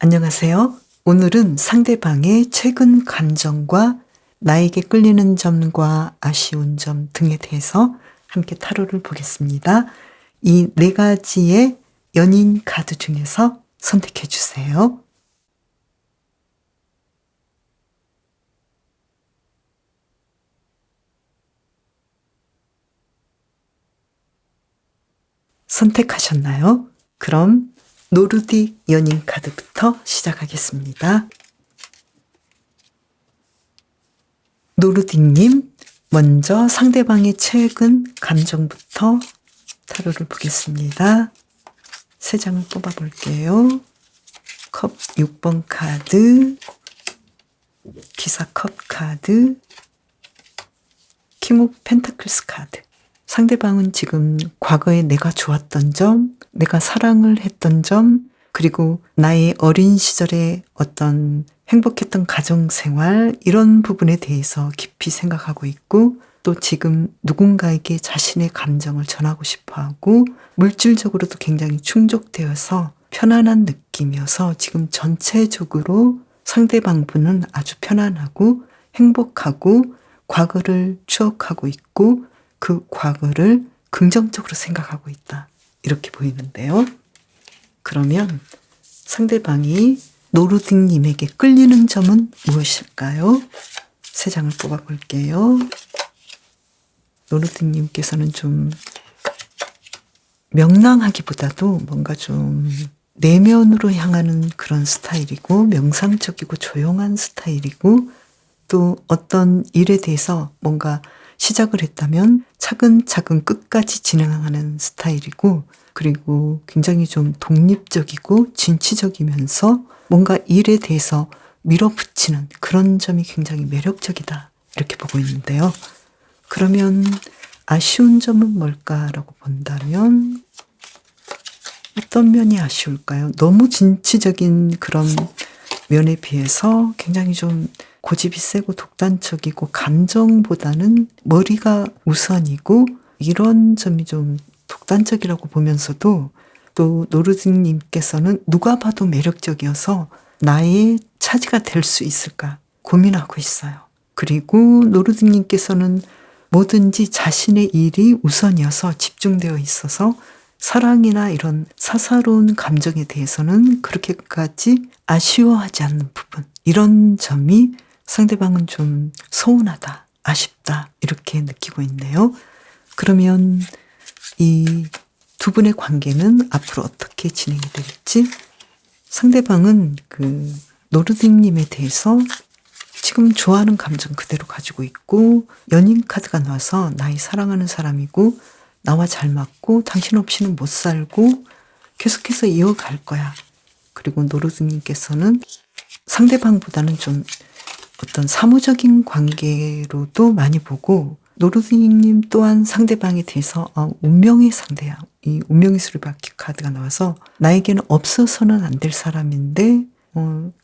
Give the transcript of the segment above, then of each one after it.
안녕하세요. 오늘은 상대방의 최근 감정과 나에게 끌리는 점과 아쉬운 점 등에 대해서 함께 타로를 보겠습니다. 이 네 가지의 연인 카드 중에서 선택해 주세요. 선택하셨나요? 그럼 노르딕 연인 카드부터 시작하겠습니다. 노르딕님, 먼저 상대방의 최근 감정부터 타로를 보겠습니다. 세 장을 뽑아볼게요. 컵 6번 카드, 기사 컵 카드, 킹 오브 펜타클스 카드. 상대방은 지금 과거에 내가 좋았던 점, 내가 사랑을 했던 점, 그리고 나의 어린 시절의 어떤 행복했던 가정생활, 이런 부분에 대해서 깊이 생각하고 있고, 또 지금 누군가에게 자신의 감정을 전하고 싶어 하고, 물질적으로도 굉장히 충족되어서 편안한 느낌이어서 지금 전체적으로 상대방 분은 아주 편안하고 행복하고 과거를 추억하고 있고 그 과거를 긍정적으로 생각하고 있다. 이렇게 보이는데요. 그러면 상대방이 노르딕님에게 끌리는 점은 무엇일까요? 세 장을 뽑아볼게요. 노르딕님께서는 좀 명랑하기보다도 뭔가 좀 내면으로 향하는 그런 스타일이고 명상적이고 조용한 스타일이고 또 어떤 일에 대해서 뭔가 시작을 했다면 차근차근 끝까지 진행하는 스타일이고 그리고 굉장히 좀 독립적이고 진취적이면서 뭔가 일에 대해서 밀어붙이는 그런 점이 굉장히 매력적이다. 이렇게 보고 있는데요. 그러면 아쉬운 점은 뭘까라고 본다면 어떤 면이 아쉬울까요? 너무 진취적인 그런 면에 비해서 굉장히 좀 고집이 세고 독단적이고 감정보다는 머리가 우선이고 이런 점이 좀 독단적이라고 보면서도 또 노르딕님께서는 누가 봐도 매력적이어서 나의 차지가 될 수 있을까 고민하고 있어요. 그리고 노르딕님께서는 뭐든지 자신의 일이 우선이어서 집중되어 있어서 사랑이나 이런 사사로운 감정에 대해서는 그렇게까지 아쉬워하지 않는 부분, 이런 점이 상대방은 좀 서운하다, 아쉽다 이렇게 느끼고 있네요. 그러면 이 두 분의 관계는 앞으로 어떻게 진행이 될지, 상대방은 그 노르딕님에 대해서 지금 좋아하는 감정 그대로 가지고 있고 연인 카드가 나와서 나의 사랑하는 사람이고 나와 잘 맞고 당신 없이는 못 살고 계속해서 이어갈 거야. 그리고 노르드님께서는 상대방보다는 좀 어떤 사무적인 관계로도 많이 보고 노르드님 또한 상대방에 대해서 운명의 상대야. 이 운명의 수리바퀴 카드가 나와서 나에게는 없어서는 안 될 사람인데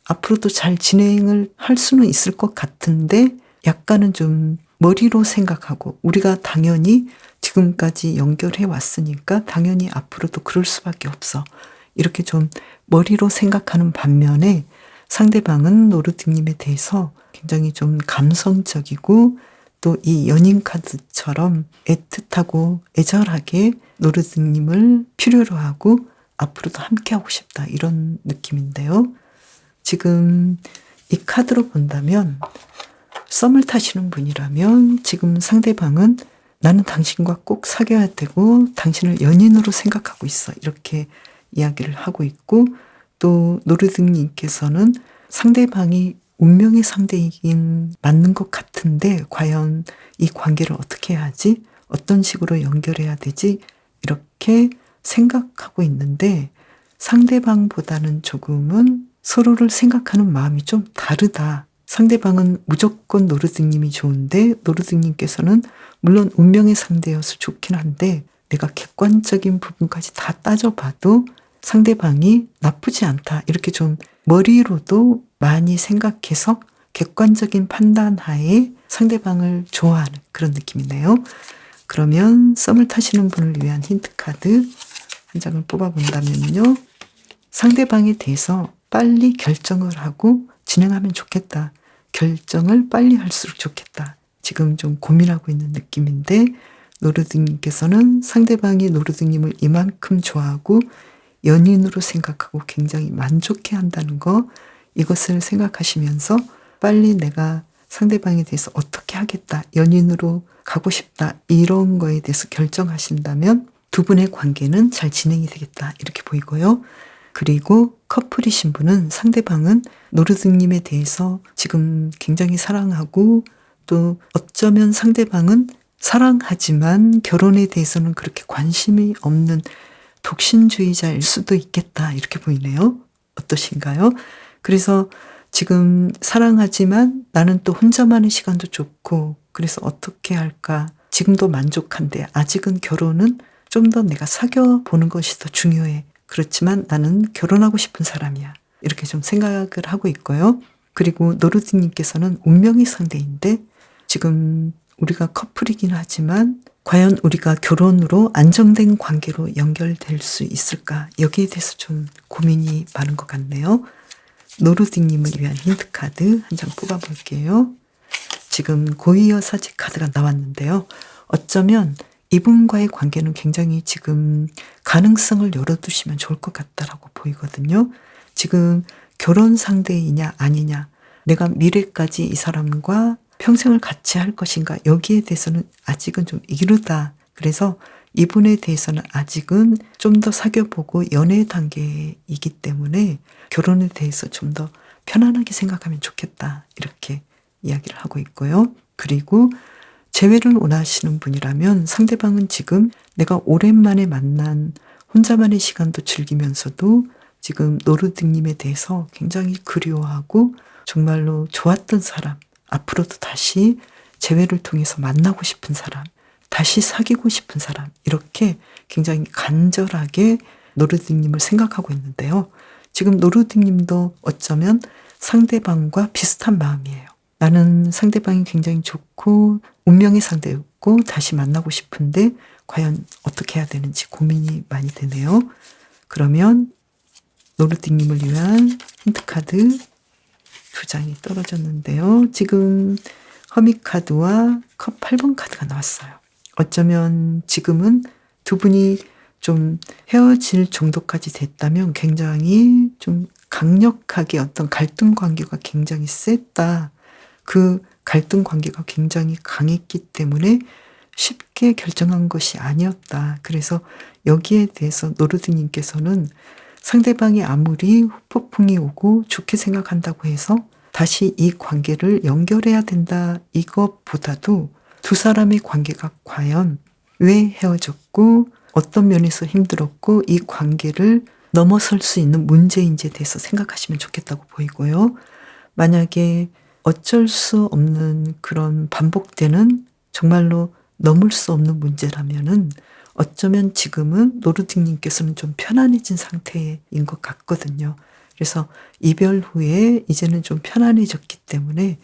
앞으로도 잘 진행을 할 수는 있을 것 같은데 약간은 좀 머리로 생각하고 우리가 당연히 지금까지 연결해 왔으니까 당연히 앞으로도 그럴 수밖에 없어. 이렇게 좀 머리로 생각하는 반면에 상대방은 노르딕님에 대해서 굉장히 좀 감성적이고 또 이 연인 카드처럼 애틋하고 애절하게 노르딕님을 필요로 하고 앞으로도 함께하고 싶다. 이런 느낌인데요. 지금 이 카드로 본다면 썸을 타시는 분이라면 지금 상대방은 나는 당신과 꼭 사귀어야 되고 당신을 연인으로 생각하고 있어. 이렇게 이야기를 하고 있고 또 노르딕님께서는 상대방이 운명의 상대이긴 맞는 것 같은데 과연 이 관계를 어떻게 해야 하지? 어떤 식으로 연결해야 되지? 이렇게 생각하고 있는데 상대방보다는 조금은 서로를 생각하는 마음이 좀 다르다. 상대방은 무조건 노르딕님이 좋은데 노르딕님께서는 물론 운명의 상대여서 좋긴 한데 내가 객관적인 부분까지 다 따져봐도 상대방이 나쁘지 않다. 이렇게 좀 머리로도 많이 생각해서 객관적인 판단하에 상대방을 좋아하는 그런 느낌이네요. 그러면 썸을 타시는 분을 위한 힌트 카드 한 장을 뽑아본다면요. 상대방에 대해서 빨리 결정을 하고 진행하면 좋겠다. 결정을 빨리 할수록 좋겠다. 지금 좀 고민하고 있는 느낌인데 노르드님께서는 상대방이 노르드님을 이만큼 좋아하고 연인으로 생각하고 굉장히 만족해 한다는 거, 이것을 생각하시면서 빨리 내가 상대방에 대해서 어떻게 하겠다, 연인으로 가고 싶다, 이런 거에 대해서 결정하신다면 두 분의 관계는 잘 진행이 되겠다, 이렇게 보이고요. 그리고 커플이신 분은 상대방은 노르드님에 대해서 지금 굉장히 사랑하고 또 어쩌면 상대방은 사랑하지만 결혼에 대해서는 그렇게 관심이 없는 독신주의자일 수도 있겠다, 이렇게 보이네요. 어떠신가요? 그래서 지금 사랑하지만 나는 또 혼자만의 시간도 좋고 그래서 어떻게 할까? 지금도 만족한데 아직은 결혼은 좀 더 내가 사귀어보는 것이 더 중요해. 그렇지만 나는 결혼하고 싶은 사람이야. 이렇게 좀 생각을 하고 있고요. 그리고 노르드님께서는 운명의 상대인데 지금 우리가 커플이긴 하지만 과연 우리가 결혼으로 안정된 관계로 연결될 수 있을까? 여기에 대해서 좀 고민이 많은 것 같네요. 노르드님을 위한 힌트 카드 한 장 뽑아볼게요. 지금 고위여사제 카드가 나왔는데요. 어쩌면 이분과의 관계는 굉장히 지금 가능성을 열어두시면 좋을 것 같다라고 보이거든요. 지금 결혼 상대이냐 아니냐, 내가 미래까지 이 사람과 평생을 같이 할 것인가, 여기에 대해서는 아직은 좀 이르다. 그래서 이분에 대해서는 아직은 좀 더 사귀어보고 연애 단계이기 때문에 결혼에 대해서 좀 더 편안하게 생각하면 좋겠다, 이렇게 이야기를 하고 있고요. 그리고 재회를 원하시는 분이라면 상대방은 지금 내가 오랜만에 만난 혼자만의 시간도 즐기면서도 지금 노르드님에 대해서 굉장히 그리워하고 정말로 좋았던 사람, 앞으로도 다시 재회를 통해서 만나고 싶은 사람, 다시 사귀고 싶은 사람, 이렇게 굉장히 간절하게 노르드님을 생각하고 있는데요. 지금 노르드님도 어쩌면 상대방과 비슷한 마음이에요. 나는 상대방이 굉장히 좋고 운명의 상대였고 다시 만나고 싶은데 과연 어떻게 해야 되는지 고민이 많이 되네요. 그러면 노르드님을 위한 힌트카드 두 장이 떨어졌는데요. 지금 허밋 카드와 컵 8번 카드가 나왔어요. 어쩌면 지금은 두 분이 좀 헤어질 정도까지 됐다면 굉장히 좀 강력하게 어떤 갈등 관계가 굉장히 셌다. 그 갈등 관계가 굉장히 강했기 때문에 쉽게 결정한 것이 아니었다. 그래서 여기에 대해서 노르드님께서는 상대방이 아무리 후폭풍이 오고 좋게 생각한다고 해서 다시 이 관계를 연결해야 된다, 이것보다도 두 사람의 관계가 과연 왜 헤어졌고 어떤 면에서 힘들었고 이 관계를 넘어설 수 있는 문제인지에 대해서 생각하시면 좋겠다고 보이고요. 만약에 어쩔 수 없는 그런 반복되는 정말로 넘을 수 없는 문제라면은 어쩌면 지금은 노르드님께서는 좀 편안해진 상태인 것 같거든요. 그래서 이별 후에 이제는 좀 편안해졌기 때문에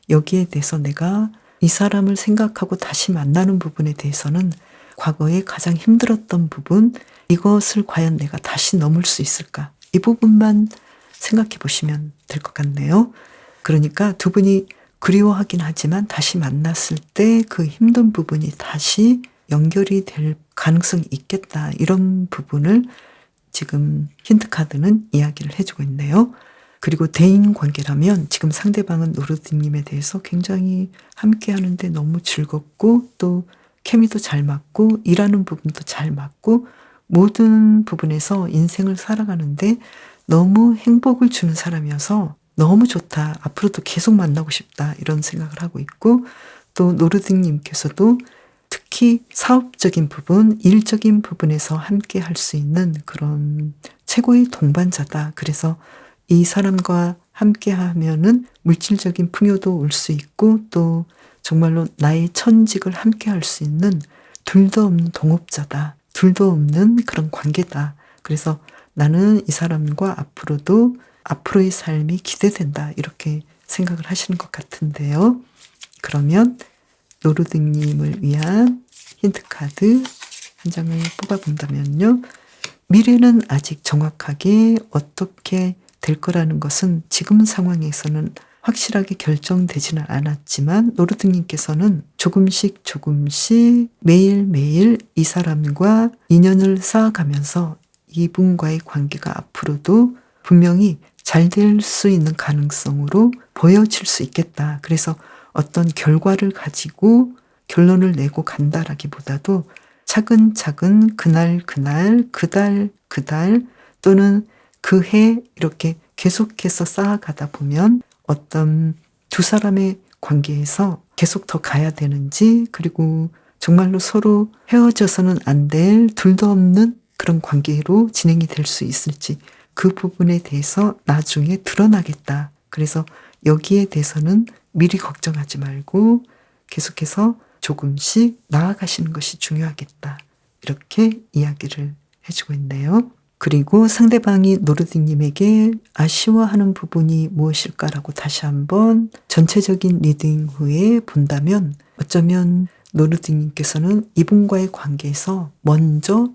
여기에 대해서 내가 이 사람을 생각하고 다시 만나는 부분에 대해서는 과거에 가장 힘들었던 부분, 이것을 과연 내가 다시 넘을 수 있을까? 이 부분만 생각해 보시면 될 것 같네요. 그러니까 두 분이 그리워하긴 하지만 다시 만났을 때 그 힘든 부분이 다시 연결이 될 가능성이 있겠다, 이런 부분을 지금 힌트카드는 이야기를 해주고 있네요. 그리고 대인관계라면 지금 상대방은 노르드님에 대해서 굉장히 함께 하는데 너무 즐겁고 또 케미도 잘 맞고 일하는 부분도 잘 맞고 모든 부분에서 인생을 살아가는데 너무 행복을 주는 사람이어서 너무 좋다, 앞으로도 계속 만나고 싶다, 이런 생각을 하고 있고, 또 노르드님께서도 특히 사업적인 부분, 일적인 부분에서 함께 할 수 있는 그런 최고의 동반자다. 그래서 이 사람과 함께 하면은 물질적인 풍요도 올 수 있고 또 정말로 나의 천직을 함께 할 수 있는 둘도 없는 동업자다. 둘도 없는 그런 관계다. 그래서 나는 이 사람과 앞으로도 앞으로의 삶이 기대된다, 이렇게 생각을 하시는 것 같은데요. 그러면 노르드님을 위한 힌트카드 한 장을 뽑아본다면요. 미래는 아직 정확하게 어떻게 될 거라는 것은 지금 상황에서는 확실하게 결정되지는 않았지만 노르드님께서는 조금씩 매일매일 이 사람과 인연을 쌓아가면서 이분과의 관계가 앞으로도 분명히 잘 될 수 있는 가능성으로 보여질 수 있겠다. 그래서 어떤 결과를 가지고 결론을 내고 간다라기보다도 차근차근 그날 그달 또는 그 해 이렇게 계속해서 쌓아가다 보면 어떤 두 사람의 관계에서 계속 더 가야 되는지, 그리고 정말로 서로 헤어져서는 안 될 둘도 없는 그런 관계로 진행이 될 수 있을지, 그 부분에 대해서 나중에 드러나겠다. 그래서 여기에 대해서는 미리 걱정하지 말고 계속해서 조금씩 나아가시는 것이 중요하겠다. 이렇게 이야기를 해주고 있네요. 그리고 상대방이 노르딩님에게 아쉬워하는 부분이 무엇일까라고 다시 한번 전체적인 리딩 후에 본다면, 어쩌면 노르딩님께서는 이분과의 관계에서 먼저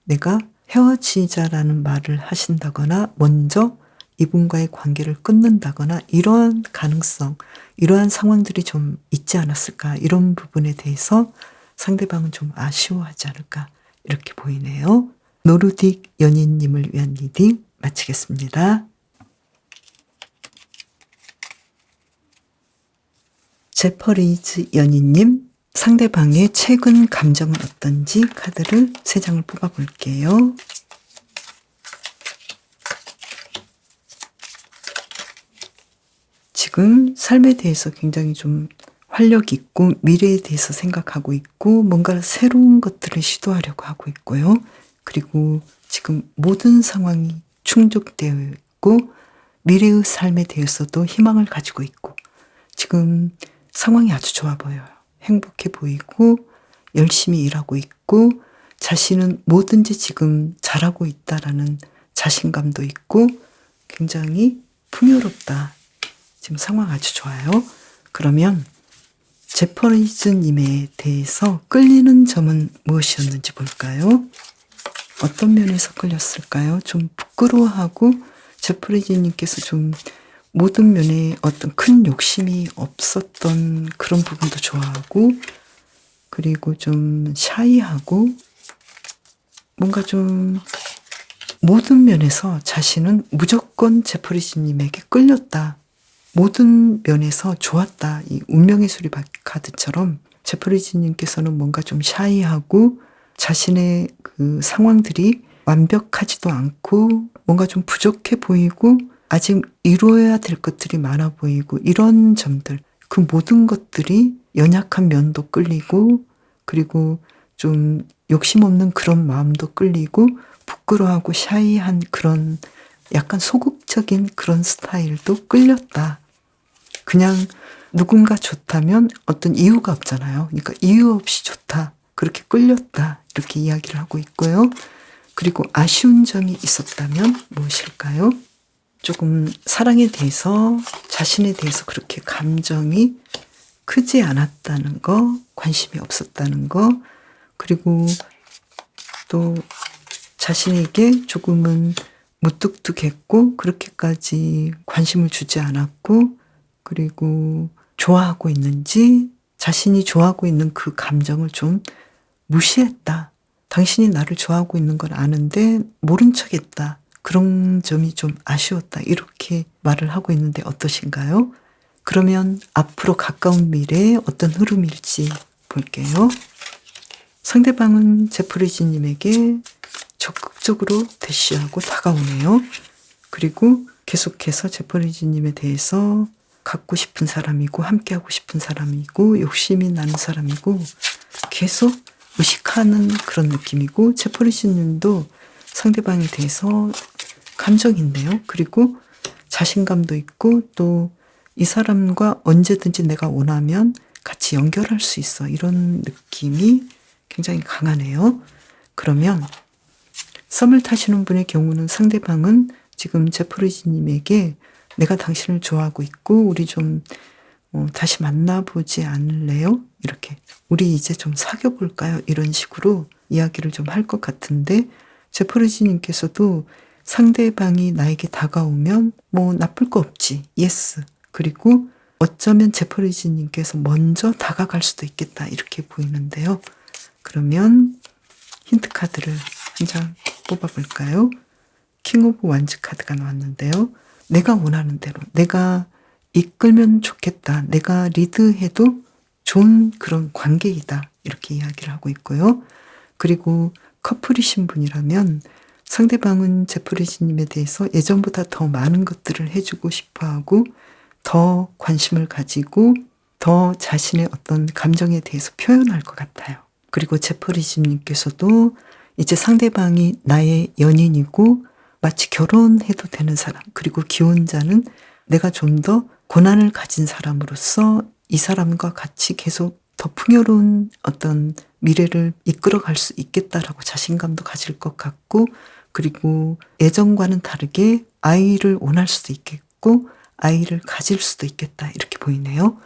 내가 헤어지자라는 말을 하신다거나 먼저 이분과의 관계를 끊는다거나 이러한 가능성, 이러한 상황들이 좀 있지 않았을까, 이런 부분에 대해서 상대방은 좀 아쉬워하지 않을까, 이렇게 보이네요. 노르딕 연인님을 위한 리딩 마치겠습니다. 제퍼리즈 연인님, 상대방의 최근 감정은 어떤지 카드를 3장을 뽑아볼게요. 지금 삶에 대해서 굉장히 좀 활력 있고 미래에 대해서 생각하고 있고 뭔가 새로운 것들을 시도하려고 하고 있고요. 그리고 지금 모든 상황이 충족되어 있고 미래의 삶에 대해서도 희망을 가지고 있고 지금 상황이 아주 좋아 보여요. 행복해 보이고 열심히 일하고 있고 자신은 뭐든지 지금 잘하고 있다라는 자신감도 있고 굉장히 풍요롭다. 지금 상황 아주 좋아요. 그러면 제퍼리즈님에 대해서 끌리는 점은 무엇이었는지 볼까요? 어떤 면에서 끌렸을까요? 좀 부끄러워하고 제퍼리즈님께서 좀 모든 면에 어떤 큰 욕심이 없었던 그런 부분도 좋아하고, 그리고 좀 샤이하고 뭔가 좀 모든 면에서 자신은 무조건 제퍼리즈님에게 끌렸다. 모든 면에서 좋았다. 이 운명의 수리박 카드처럼 제퍼리즈님께서는 뭔가 좀 샤이하고 자신의 그 상황들이 완벽하지도 않고 뭔가 좀 부족해 보이고 아직 이루어야 될 것들이 많아 보이고 이런 점들, 그 모든 것들이 연약한 면도 끌리고 그리고 좀 욕심 없는 그런 마음도 끌리고 부끄러워하고 샤이한 그런 약간 소극적인 그런 스타일도 끌렸다. 그냥 누군가 좋다면 어떤 이유가 없잖아요. 그러니까 이유 없이 좋다. 그렇게 끌렸다. 이렇게 이야기를 하고 있고요. 그리고 아쉬운 점이 있었다면 무엇일까요? 조금 사랑에 대해서, 자신에 대해서 그렇게 감정이 크지 않았다는 거, 관심이 없었다는 거, 그리고 또 자신에게 조금은 무뚝뚝했고 그렇게까지 관심을 주지 않았고, 그리고 좋아하고 있는지 자신이 좋아하고 있는 그 감정을 좀 무시했다. 당신이 나를 좋아하고 있는 걸 아는데 모른 척했다. 그런 점이 좀 아쉬웠다. 이렇게 말을 하고 있는데 어떠신가요? 그러면 앞으로 가까운 미래에 어떤 흐름일지 볼게요. 상대방은 제프리지님에게 적극적으로 대시하고 다가오네요. 그리고 계속해서 제프리지님에 대해서 갖고 싶은 사람이고 함께하고 싶은 사람이고 욕심이 나는 사람이고 계속 의식하는 그런 느낌이고, 제퍼리지님도 상대방에 대해서 감정이 있네요. 그리고 자신감도 있고 또 이 사람과 언제든지 내가 원하면 같이 연결할 수 있어. 이런 느낌이 굉장히 강하네요. 그러면 썸을 타시는 분의 경우는 상대방은 지금 제퍼리지님에게 내가 당신을 좋아하고 있고 우리 좀 다시 만나보지 않을래요? 이렇게 우리 이제 좀 사귀어 볼까요? 이런 식으로 이야기를 좀 할 것 같은데 제퍼리지님께서도 상대방이 나에게 다가오면 뭐 나쁠 거 없지. 예스. 그리고 어쩌면 제퍼리지님께서 먼저 다가갈 수도 있겠다. 이렇게 보이는데요. 그러면 힌트 카드를 한 장 뽑아볼까요? 킹 오브 완즈 카드가 나왔는데요. 내가 원하는 대로, 내가 이끌면 좋겠다. 내가 리드해도 좋은 그런 관계이다. 이렇게 이야기를 하고 있고요. 그리고 커플이신 분이라면 상대방은 제프리지님에 대해서 예전보다 더 많은 것들을 해주고 싶어하고 더 관심을 가지고 더 자신의 어떤 감정에 대해서 표현할 것 같아요. 그리고 제프리지님께서도 이제 상대방이 나의 연인이고 마치 결혼해도 되는 사람, 그리고 기혼자는 내가 좀 더 고난을 가진 사람으로서 이 사람과 같이 계속 더 풍요로운 어떤 미래를 이끌어갈 수 있겠다라고 자신감도 가질 것 같고, 그리고 예전과는 다르게 아이를 원할 수도 있겠고 아이를 가질 수도 있겠다 이렇게 보이네요.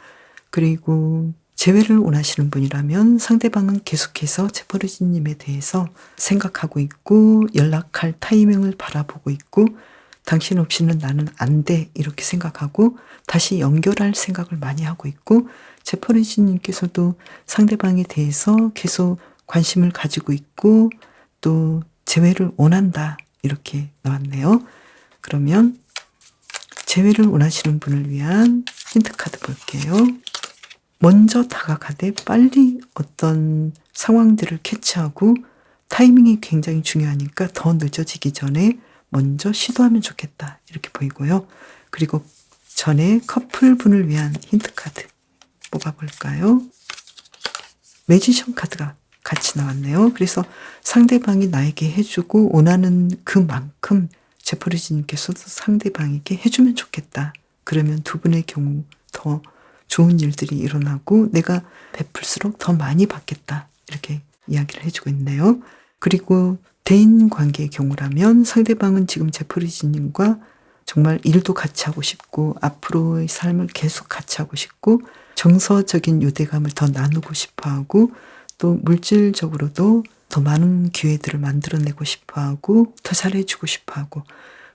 그리고 재회를 원하시는 분이라면 상대방은 계속해서 제퍼리지님에 대해서 생각하고 있고 연락할 타이밍을 바라보고 있고 당신 없이는 나는 안 돼 이렇게 생각하고 다시 연결할 생각을 많이 하고 있고, 제퍼리지님께서도 상대방에 대해서 계속 관심을 가지고 있고 또 재회를 원한다 이렇게 나왔네요. 그러면 재회를 원하시는 분을 위한 힌트 카드 볼게요. 먼저 다가가되 빨리 어떤 상황들을 캐치하고 타이밍이 굉장히 중요하니까 더 늦어지기 전에 먼저 시도하면 좋겠다 이렇게 보이고요. 그리고 전에 커플분을 위한 힌트 카드 뽑아볼까요? 매지션 카드가 같이 나왔네요. 그래서 상대방이 나에게 해주고 원하는 그만큼 제퍼리지님께서도 상대방에게 해주면 좋겠다. 그러면 두 분의 경우 더 좋은 일들이 일어나고 내가 베풀수록 더 많이 받겠다. 이렇게 이야기를 해주고 있네요. 그리고 대인 관계의 경우라면 상대방은 지금 제퍼리지님과 정말 일도 같이 하고 싶고 앞으로의 삶을 계속 같이 하고 싶고 정서적인 유대감을 더 나누고 싶어하고 또 물질적으로도 더 많은 기회들을 만들어내고 싶어하고 더 잘해주고 싶어하고,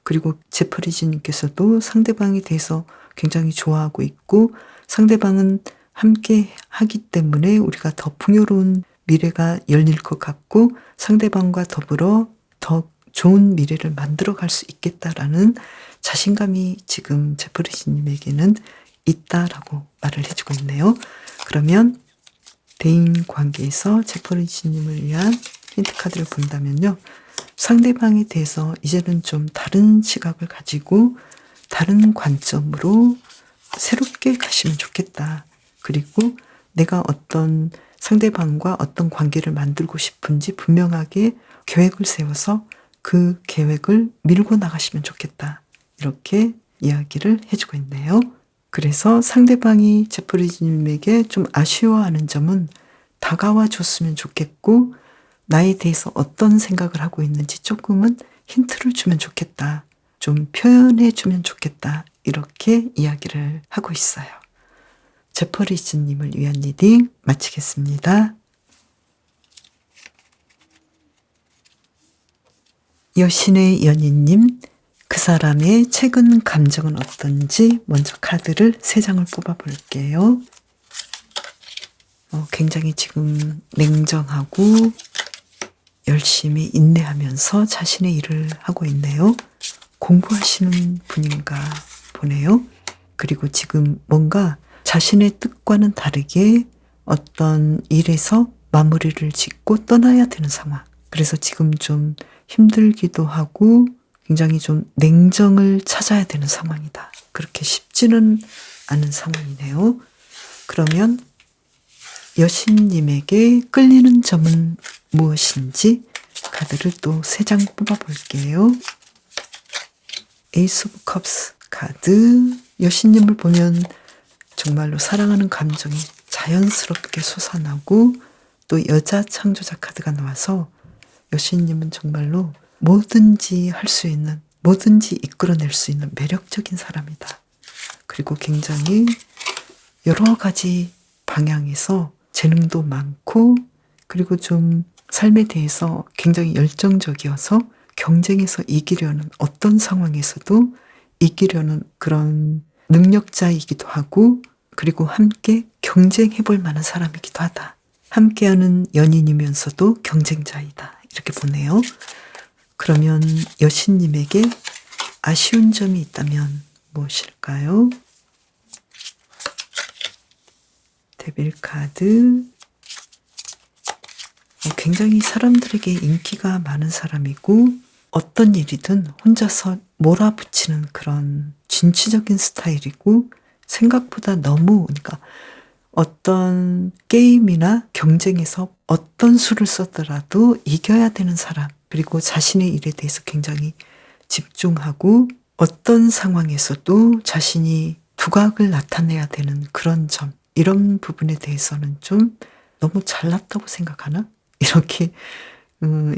그리고 제퍼리지님께서도 상대방에 대해서 굉장히 좋아하고 있고 상대방은 함께 하기 때문에 우리가 더 풍요로운 미래가 열릴 것 같고 상대방과 더불어 더 좋은 미래를 만들어갈 수 있겠다라는 자신감이 지금 제퍼리지님에게는 있다라고 말을 해주고 있네요. 그러면 대인 관계에서 제퍼리지님을 위한 힌트 카드를 본다면요. 상대방에 대해서 이제는 좀 다른 시각을 가지고 다른 관점으로 새롭게 가시면 좋겠다. 그리고 내가 어떤 상대방과 어떤 관계를 만들고 싶은지 분명하게 계획을 세워서 그 계획을 밀고 나가시면 좋겠다. 이렇게 이야기를 해주고 있네요. 그래서 상대방이 제프리지님에게 좀 아쉬워하는 점은 다가와 줬으면 좋겠고 나에 대해서 어떤 생각을 하고 있는지 조금은 힌트를 주면 좋겠다. 좀 표현해 주면 좋겠다. 이렇게 이야기를 하고 있어요. 제퍼리지님을 위한 리딩 마치겠습니다. 여신의 연인님, 그 사람의 최근 감정은 어떤지 먼저 카드를 3장을 뽑아볼게요. 굉장히 지금 냉정하고 열심히 인내하면서 자신의 일을 하고 있네요. 공부하시는 분인가 보네요. 그리고 지금 뭔가 자신의 뜻과는 다르게 어떤 일에서 마무리를 짓고 떠나야 되는 상황. 그래서 지금 좀 힘들기도 하고 굉장히 좀 냉정을 찾아야 되는 상황이다. 그렇게 쉽지는 않은 상황이네요. 그러면 여신님에게 끌리는 점은 무엇인지 카드를 또 3장 뽑아볼게요. 에이스 오브 컵스 카드. 여신님을 보면 정말로 사랑하는 감정이 자연스럽게 솟아나고 또 여자 창조자 카드가 나와서 여신님은 정말로 뭐든지 할 수 있는, 뭐든지 이끌어낼 수 있는 매력적인 사람이다. 그리고 굉장히 여러 가지 방향에서 재능도 많고 그리고 좀 삶에 대해서 굉장히 열정적이어서 경쟁에서 이기려는 어떤 상황에서도 이기려는 그런 능력자이기도 하고 그리고 함께 경쟁해 볼 만한 사람이기도 하다. 함께하는 연인이면서도 경쟁자이다. 이렇게 보네요. 그러면 여신님에게 아쉬운 점이 있다면 무엇일까요? 데빌 카드. 굉장히 사람들에게 인기가 많은 사람이고 어떤 일이든 혼자서 몰아붙이는 그런 진취적인 스타일이고 생각보다 너무 그러니까 어떤 게임이나 경쟁에서 어떤 수를 썼더라도 이겨야 되는 사람 그리고 자신의 일에 대해서 굉장히 집중하고 어떤 상황에서도 자신이 두각을 나타내야 되는 그런 점 이런 부분에 대해서는 좀 너무 잘났다고 생각하나? 이렇게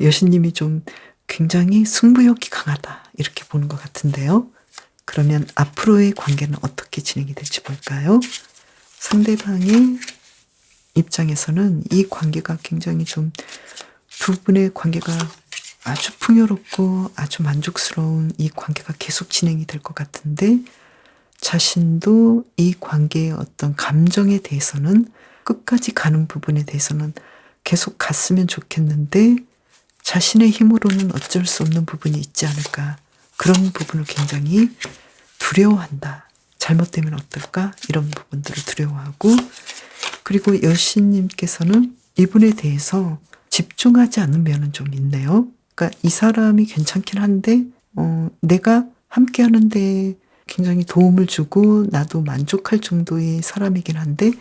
여신님이 좀 굉장히 승부욕이 강하다 이렇게 보는 것 같은데요. 그러면 앞으로의 관계는 어떻게 진행이 될지 볼까요? 상대방의 입장에서는 이 관계가 굉장히 좀 두 분의 관계가 아주 풍요롭고 아주 만족스러운 이 관계가 계속 진행이 될 것 같은데 자신도 이 관계의 어떤 감정에 대해서는 끝까지 가는 부분에 대해서는 계속 갔으면 좋겠는데 자신의 힘으로는 어쩔 수 없는 부분이 있지 않을까. 그런 부분을 굉장히 두려워한다. 잘못되면 어떨까? 이런 부분들을 두려워하고 그리고 여신님께서는 이분에 대해서 집중하지 않는 면은 좀 있네요. 그러니까 이 사람이 괜찮긴 한데 내가 함께 하는데 굉장히 도움을 주고 나도 만족할 정도의 사람이긴 한데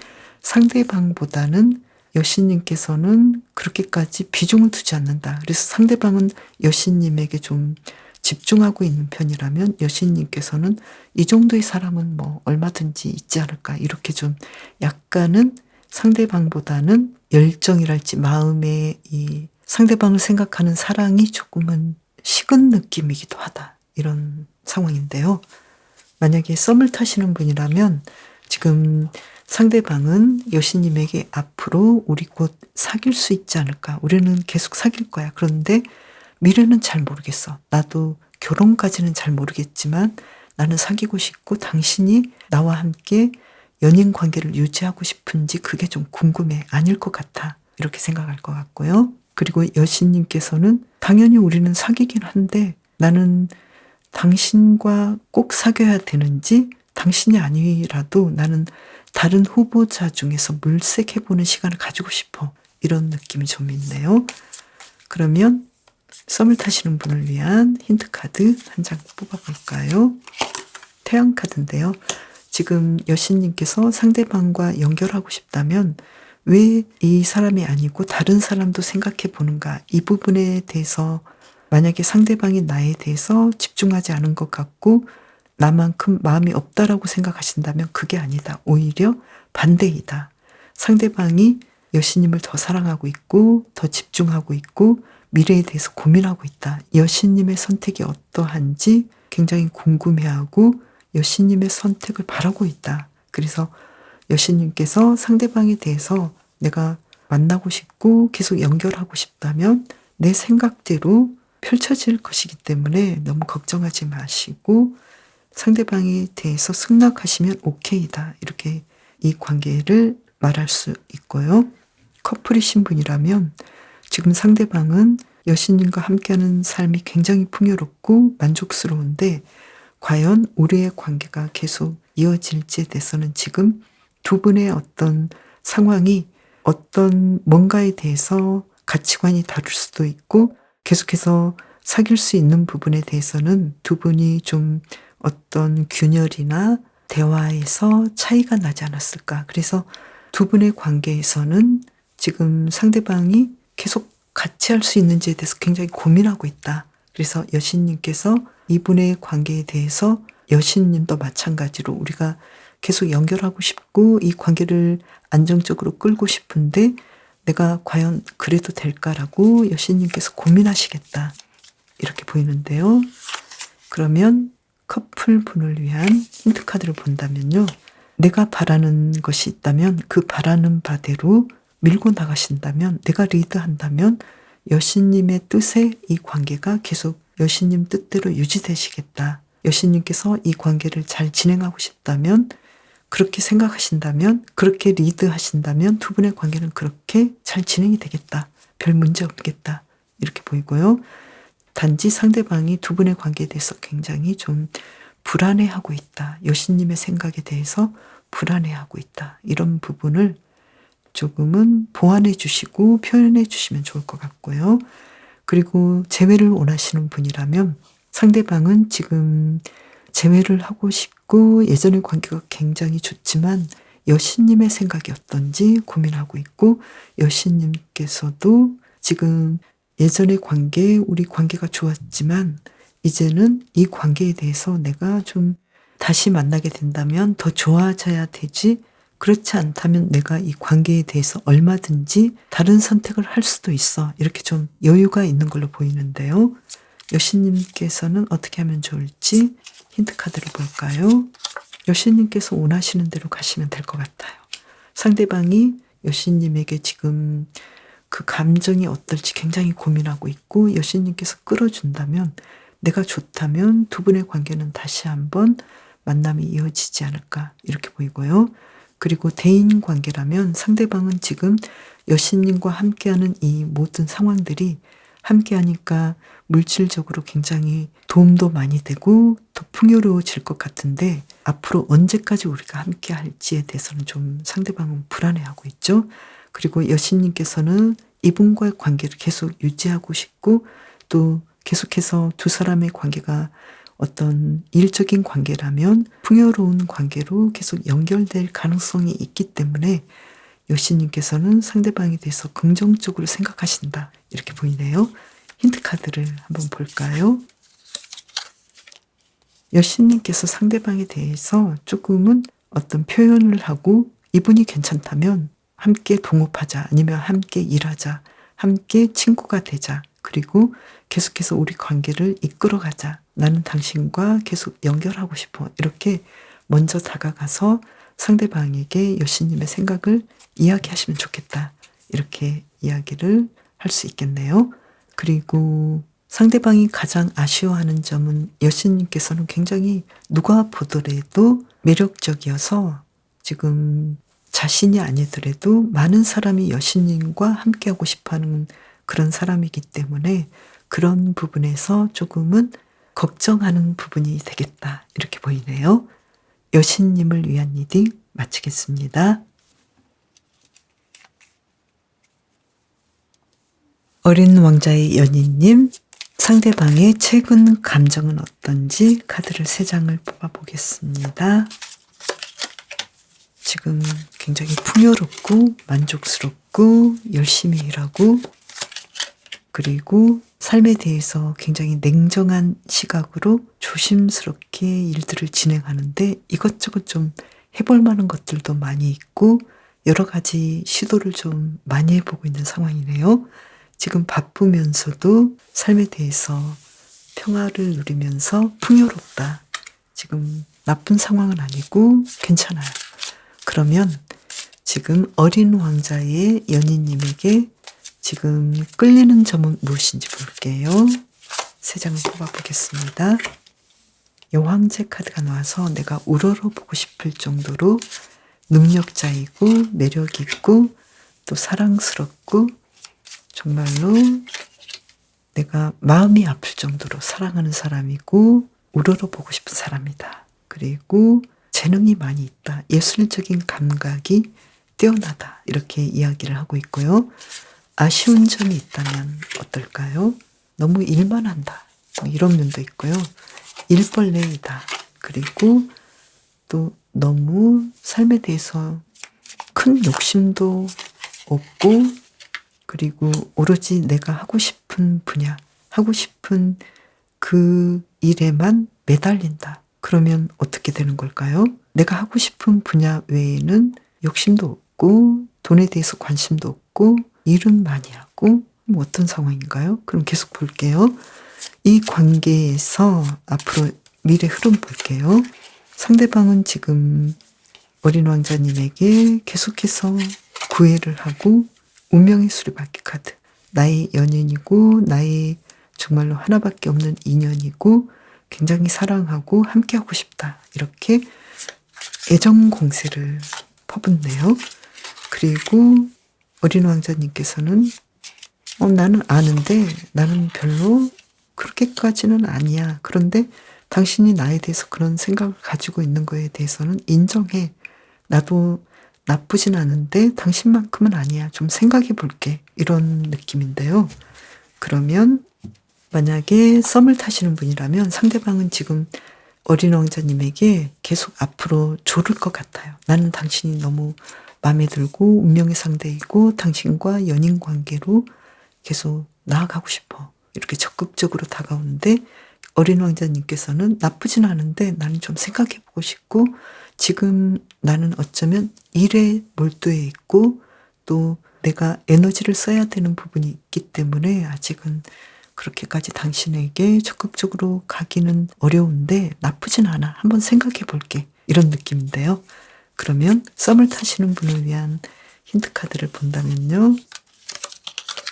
상대방보다는 여신님께서는 그렇게까지 비중을 두지 않는다. 그래서 상대방은 여신님에게 좀 집중하고 있는 편이라면 여신님께서는 이 정도의 사람은 뭐 얼마든지 있지 않을까. 이렇게 좀 약간은 상대방보다는 열정이랄지 마음의 이 상대방을 생각하는 사랑이 조금은 식은 느낌이기도 하다. 이런 상황인데요. 만약에 썸을 타시는 분이라면 지금 상대방은 여신님에게 앞으로 우리 곧 사귈 수 있지 않을까. 우리는 계속 사귈 거야. 그런데 미래는 잘 모르겠어. 나도 결혼까지는 잘 모르겠지만 나는 사귀고 싶고 당신이 나와 함께 연인 관계를 유지하고 싶은지 그게 좀 궁금해. 아닐 것 같아. 이렇게 생각할 것 같고요. 그리고 여신님께서는 당연히 우리는 사귀긴 한데 나는 당신과 꼭 사귀어야 되는지 당신이 아니라도 나는 다른 후보자 중에서 물색해보는 시간을 가지고 싶어. 이런 느낌이 좀 있네요. 그러면 썸을 타시는 분을 위한 힌트 카드 한 장 뽑아볼까요? 태양 카드인데요. 지금 여신님께서 상대방과 연결하고 싶다면 왜 이 사람이 아니고 다른 사람도 생각해 보는가? 이 부분에 대해서 만약에 상대방이 나에 대해서 집중하지 않은 것 같고 나만큼 마음이 없다라고 생각하신다면 그게 아니다. 오히려 반대이다. 상대방이 여신님을 더 사랑하고 있고 더 집중하고 있고 미래에 대해서 고민하고 있다. 여신님의 선택이 어떠한지 굉장히 궁금해하고 여신님의 선택을 바라고 있다. 그래서 여신님께서 상대방에 대해서 내가 만나고 싶고 계속 연결하고 싶다면 내 생각대로 펼쳐질 것이기 때문에 너무 걱정하지 마시고 상대방에 대해서 승낙하시면 오케이다. 이렇게 이 관계를 말할 수 있고요. 커플이신 분이라면 지금 상대방은 여신님과 함께하는 삶이 굉장히 풍요롭고 만족스러운데 과연 우리의 관계가 계속 이어질지에 대해서는 지금 두 분의 어떤 상황이 어떤 뭔가에 대해서 가치관이 다를 수도 있고 계속해서 사귈 수 있는 부분에 대해서는 두 분이 좀 어떤 균열이나 대화에서 차이가 나지 않았을까. 그래서 두 분의 관계에서는 지금 상대방이 계속 같이 할 수 있는지에 대해서 굉장히 고민하고 있다. 그래서 여신님께서 이분의 관계에 대해서 여신님도 마찬가지로 우리가 계속 연결하고 싶고 이 관계를 안정적으로 끌고 싶은데 내가 과연 그래도 될까라고 여신님께서 고민하시겠다. 이렇게 보이는데요. 그러면 커플분을 위한 힌트 카드를 본다면요. 내가 바라는 것이 있다면 그 바라는 바대로 밀고 나가신다면 내가 리드한다면 여신님의 뜻에 이 관계가 계속 여신님 뜻대로 유지되시겠다. 여신님께서 이 관계를 잘 진행하고 싶다면, 그렇게 생각하신다면, 그렇게 리드하신다면 두 분의 관계는 그렇게 잘 진행이 되겠다. 별 문제 없겠다. 이렇게 보이고요. 단지 상대방이 두 분의 관계에 대해서 굉장히 좀 불안해하고 있다. 여신님의 생각에 대해서 불안해하고 있다. 이런 부분을 조금은 보완해 주시고 표현해 주시면 좋을 것 같고요. 그리고 재회를 원하시는 분이라면 상대방은 지금 재회를 하고 싶고 예전의 관계가 굉장히 좋지만 여신님의 생각이 어떤지 고민하고 있고, 여신님께서도 지금 예전의 관계, 우리 관계가 좋았지만 이제는 이 관계에 대해서 내가 좀 다시 만나게 된다면 더 좋아져야 되지, 그렇지 않다면 내가 이 관계에 대해서 얼마든지 다른 선택을 할 수도 있어. 이렇게 좀 여유가 있는 걸로 보이는데요. 여신님께서는 어떻게 하면 좋을지 힌트 카드를 볼까요? 여신님께서 원하시는 대로 가시면 될 것 같아요. 상대방이 여신님에게 지금 그 감정이 어떨지 굉장히 고민하고 있고, 여신님께서 끌어준다면, 내가 좋다면 두 분의 관계는 다시 한번 만남이 이어지지 않을까 이렇게 보이고요. 그리고 대인 관계라면 상대방은 지금 여신님과 함께하는 이 모든 상황들이 함께하니까 물질적으로 굉장히 도움도 많이 되고 더 풍요로워질 것 같은데, 앞으로 언제까지 우리가 함께 할지에 대해서는 좀 상대방은 불안해하고 있죠. 그리고 여신님께서는 이분과의 관계를 계속 유지하고 싶고, 또 계속해서 두 사람의 관계가 어떤 일적인 관계라면 풍요로운 관계로 계속 연결될 가능성이 있기 때문에 여신님께서는 상대방에 대해서 긍정적으로 생각하신다 이렇게 보이네요. 힌트 카드를 한번 볼까요? 여신님께서 상대방에 대해서 조금은 어떤 표현을 하고, 이분이 괜찮다면 함께 동업하자, 아니면 함께 일하자, 함께 친구가 되자, 그리고 계속해서 우리 관계를 이끌어가자, 나는 당신과 계속 연결하고 싶어, 이렇게 먼저 다가가서 상대방에게 여신님의 생각을 이야기하시면 좋겠다, 이렇게 이야기를 할 수 있겠네요. 그리고 상대방이 가장 아쉬워하는 점은 여신님께서는 굉장히 누가 보더라도 매력적이어서 지금 자신이 아니더라도 많은 사람이 여신님과 함께하고 싶어하는 그런 사람이기 때문에 그런 부분에서 조금은 걱정하는 부분이 되겠다 이렇게 보이네요. 여신님을 위한 리딩 마치겠습니다. 어린 왕자의 연인님, 상대방의 최근 감정은 어떤지 카드를 3장을 뽑아보겠습니다. 지금 굉장히 풍요롭고 만족스럽고 열심히 일하고, 그리고 삶에 대해서 굉장히 냉정한 시각으로 조심스럽게 일들을 진행하는데 이것저것 좀 해볼 만한 것들도 많이 있고 여러 가지 시도를 좀 많이 해보고 있는 상황이네요. 지금 바쁘면서도 삶에 대해서 평화를 누리면서 풍요롭다. 지금 나쁜 상황은 아니고 괜찮아요. 그러면 지금 어린 왕자의 연인님에게 지금 끌리는 점은 무엇인지 볼게요. 3장을 뽑아보겠습니다. 여왕제 카드가 나와서 내가 우러러보고 싶을 정도로 능력자이고 매력있고 또 사랑스럽고 정말로 내가 마음이 아플 정도로 사랑하는 사람이고 우러러보고 싶은 사람이다. 그리고 재능이 많이 있다. 예술적인 감각이 뛰어나다. 이렇게 이야기를 하고 있고요. 아쉬운 점이 있다면 어떨까요? 너무 일만 한다. 이런 면도 있고요. 일벌레이다. 그리고 또 너무 삶에 대해서 큰 욕심도 없고, 그리고 오로지 내가 하고 싶은 분야, 하고 싶은 그 일에만 매달린다. 그러면 어떻게 되는 걸까요? 내가 하고 싶은 분야 외에는 욕심도 없고 돈에 대해서 관심도 없고 일은 많이 하고 어떤 상황인가요? 그럼 계속 볼게요. 이 관계에서 앞으로 미래 흐름 볼게요. 상대방은 지금 어린 왕자님에게 계속해서 구애를 하고 운명의 수리바퀴 카드, 나의 연인이고 나의 정말로 하나밖에 없는 인연이고 굉장히 사랑하고 함께하고 싶다. 이렇게 애정 공세를 퍼붓네요. 그리고 어린 왕자님께서는 나는 아는데 나는 별로 그렇게까지는 아니야. 그런데 당신이 나에 대해서 그런 생각을 가지고 있는 거에 대해서는 인정해. 나도 나쁘진 않은데 당신만큼은 아니야. 좀 생각해 볼게. 이런 느낌인데요. 그러면 만약에 썸을 타시는 분이라면 상대방은 지금 어린 왕자님에게 계속 앞으로 조를 것 같아요. 나는 당신이 너무 마음에 들고 운명의 상대이고 당신과 연인 관계로 계속 나아가고 싶어. 이렇게 적극적으로 다가오는데 어린 왕자님께서는 나쁘진 않은데 나는 좀 생각해보고 싶고 지금 나는 어쩌면 일에 몰두해 있고 또 내가 에너지를 써야 되는 부분이 있기 때문에 아직은 그렇게까지 당신에게 적극적으로 가기는 어려운데 나쁘진 않아. 한번 생각해 볼게. 이런 느낌인데요. 그러면 썸을 타시는 분을 위한 힌트 카드를 본다면요.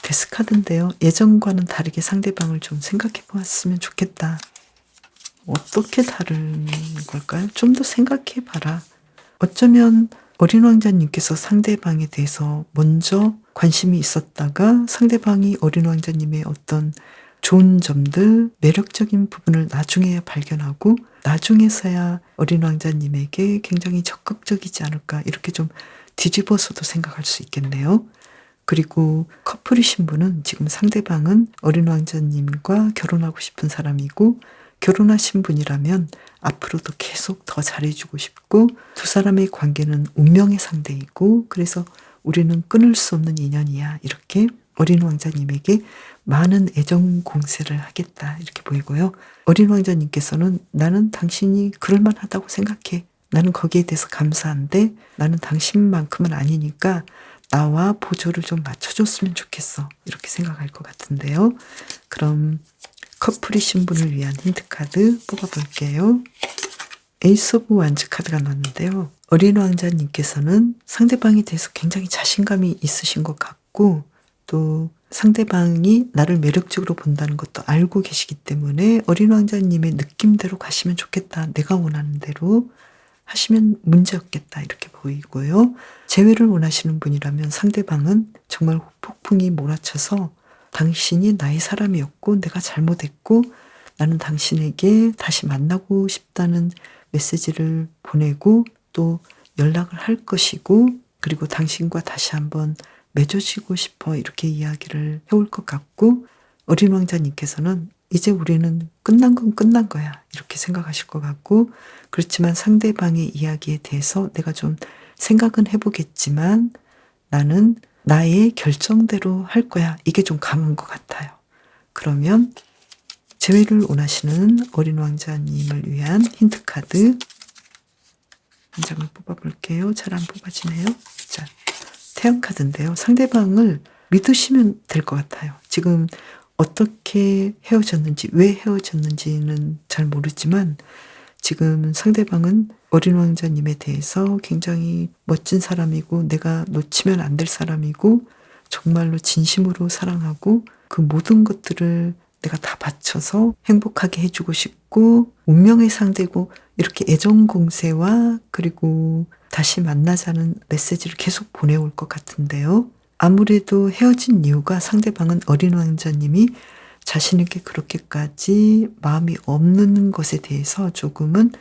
데스 카드인데요. 예전과는 다르게 상대방을 좀 생각해 보았으면 좋겠다. 어떻게 다른 걸까요? 좀 더 생각해 봐라. 어쩌면 어린 왕자님께서 상대방에 대해서 먼저 관심이 있었다가 상대방이 어린 왕자님의 어떤 좋은 점들, 매력적인 부분을 나중에야 발견하고 나중에서야 어린 왕자님에게 굉장히 적극적이지 않을까 이렇게 좀 뒤집어서도 생각할 수 있겠네요. 그리고 커플이신 분은 지금 상대방은 어린 왕자님과 결혼하고 싶은 사람이고 결혼하신 분이라면 앞으로도 계속 더 잘해주고 싶고 두 사람의 관계는 운명의 상대이고 그래서 우리는 끊을 수 없는 인연이야. 이렇게 어린 왕자님에게 많은 애정 공세를 하겠다. 이렇게 보이고요. 어린 왕자님께서는 나는 당신이 그럴만하다고 생각해. 나는 거기에 대해서 감사한데 나는 당신만큼은 아니니까 나와 보조를 좀 맞춰줬으면 좋겠어. 이렇게 생각할 것 같은데요. 그럼 커플이신 분을 위한 힌트 카드 뽑아볼게요. 에이스 오브 완즈 카드가 나왔는데요. 어린 왕자님께서는 상대방에 대해서 굉장히 자신감이 있으신 것 같고 또 상대방이 나를 매력적으로 본다는 것도 알고 계시기 때문에 어린 왕자님의 느낌대로 가시면 좋겠다. 내가 원하는 대로 하시면 문제없겠다. 이렇게 보이고요. 재회를 원하시는 분이라면 상대방은 정말 폭풍이 몰아쳐서 당신이 나의 사람이었고 내가 잘못했고 나는 당신에게 다시 만나고 싶다는 메시지를 보내고 또 연락을 할 것이고 그리고 당신과 다시 한번 맺어지고 싶어 이렇게 이야기를 해올 것 같고 어린 왕자님께서는 이제 우리는 끝난 건 끝난 거야 이렇게 생각하실 것 같고 그렇지만 상대방의 이야기에 대해서 내가 좀 생각은 해보겠지만 나는 나의 결정대로 할 거야. 이게 좀 강한 것 같아요. 그러면 재회를 원하시는 어린 왕자님을 위한 힌트 카드 한 장을 뽑아볼게요. 잘 안 뽑아지네요. 자, 태양 카드인데요. 상대방을 믿으시면 될 것 같아요. 지금 어떻게 헤어졌는지, 왜 헤어졌는지는 잘 모르지만 지금 상대방은 어린 왕자님에 대해서 굉장히 멋진 사람이고 내가 놓치면 안 될 사람이고 정말로 진심으로 사랑하고 그 모든 것들을 내가 다 바쳐서 행복하게 해주고 싶고 운명의 상대고 이렇게 애정 공세와 그리고 다시 만나자는 메시지를 계속 보내올 것 같은데요. 아무래도 헤어진 이유가 상대방은 어린 왕자님이 자신에게 그렇게까지 마음이 없는 것에 대해서 조금은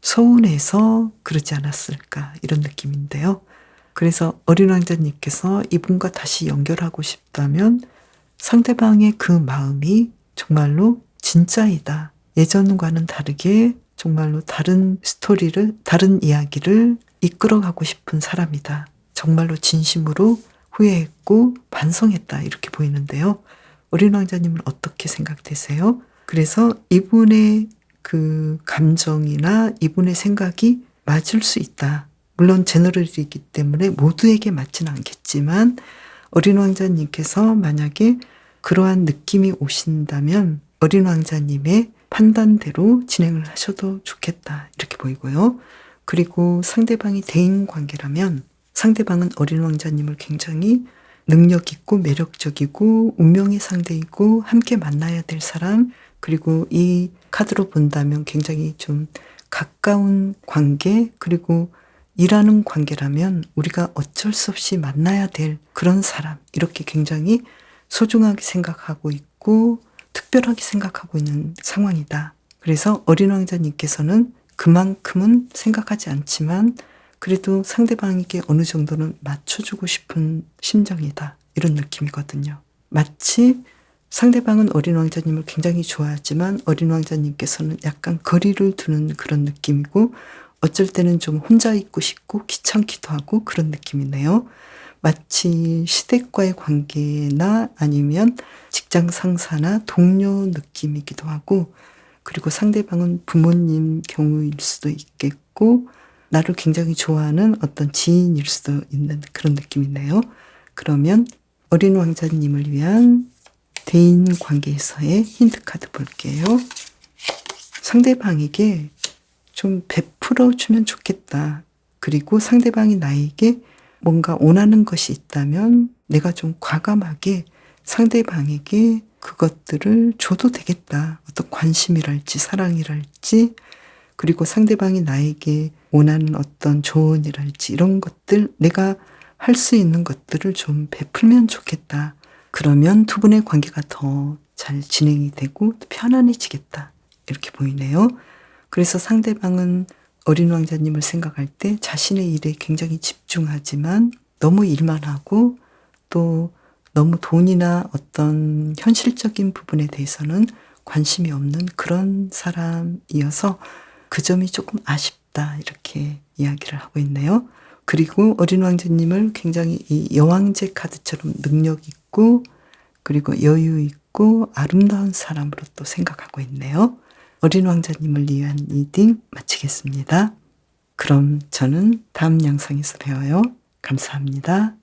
서운해서 그러지 않았을까 이런 느낌인데요. 그래서 어린 왕자님께서 이분과 다시 연결하고 싶다면 상대방의 그 마음이 정말로 진짜이다. 예전과는 다르게 정말로 다른 스토리를, 다른 이야기를 이끌어가고 싶은 사람이다. 정말로 진심으로 후회했고 반성했다. 이렇게 보이는데요. 어린 왕자님은 어떻게 생각되세요? 그래서 이분의 그 감정이나 이분의 생각이 맞을 수 있다. 물론 제너럴이기 때문에 모두에게 맞지는 않겠지만 어린 왕자님께서 만약에 그러한 느낌이 오신다면 어린 왕자님의 판단대로 진행을 하셔도 좋겠다. 이렇게 보이고요. 그리고 상대방이 대인 관계라면 상대방은 어린 왕자님을 굉장히 능력 있고 매력적이고 운명의 상대이고 함께 만나야 될 사람, 그리고 이 카드로 본다면 굉장히 좀 가까운 관계, 그리고 일하는 관계라면 우리가 어쩔 수 없이 만나야 될 그런 사람, 이렇게 굉장히 소중하게 생각하고 있고 특별하게 생각하고 있는 상황이다. 그래서 어린 왕자님께서는 그만큼은 생각하지 않지만 그래도 상대방에게 어느 정도는 맞춰주고 싶은 심정이다. 이런 느낌이거든요. 마치 상대방은 어린 왕자님을 굉장히 좋아하지만 어린 왕자님께서는 약간 거리를 두는 그런 느낌이고 어쩔 때는 좀 혼자 있고 싶고 귀찮기도 하고 그런 느낌이네요. 마치 시댁과의 관계나 아니면 직장 상사나 동료 느낌이기도 하고, 그리고 상대방은 부모님 경우일 수도 있겠고 나를 굉장히 좋아하는 어떤 지인일 수도 있는 그런 느낌이네요. 그러면 어린 왕자님을 위한 대인 관계에서의 힌트 카드 볼게요. 상대방에게 좀 베풀어 주면 좋겠다. 그리고 상대방이 나에게 뭔가 원하는 것이 있다면 내가 좀 과감하게 상대방에게 그것들을 줘도 되겠다. 어떤 관심이랄지 사랑이랄지, 그리고 상대방이 나에게 원하는 어떤 조언이랄지 이런 것들, 내가 할 수 있는 것들을 좀 베풀면 좋겠다. 그러면 두 분의 관계가 더 잘 진행이 되고 편안해지겠다. 이렇게 보이네요. 그래서 상대방은 어린 왕자님을 생각할 때 자신의 일에 굉장히 집중하지만 너무 일만 하고 또 너무 돈이나 어떤 현실적인 부분에 대해서는 관심이 없는 그런 사람이어서 그 점이 조금 아쉽다. 이렇게 이야기를 하고 있네요. 그리고 어린 왕자님을 굉장히 이 여왕제 카드처럼 능력 있고 그리고 여유 있고 아름다운 사람으로 또 생각하고 있네요. 어린 왕자님을 위한 리딩 마치겠습니다. 그럼 저는 다음 영상에서 봬요. 감사합니다.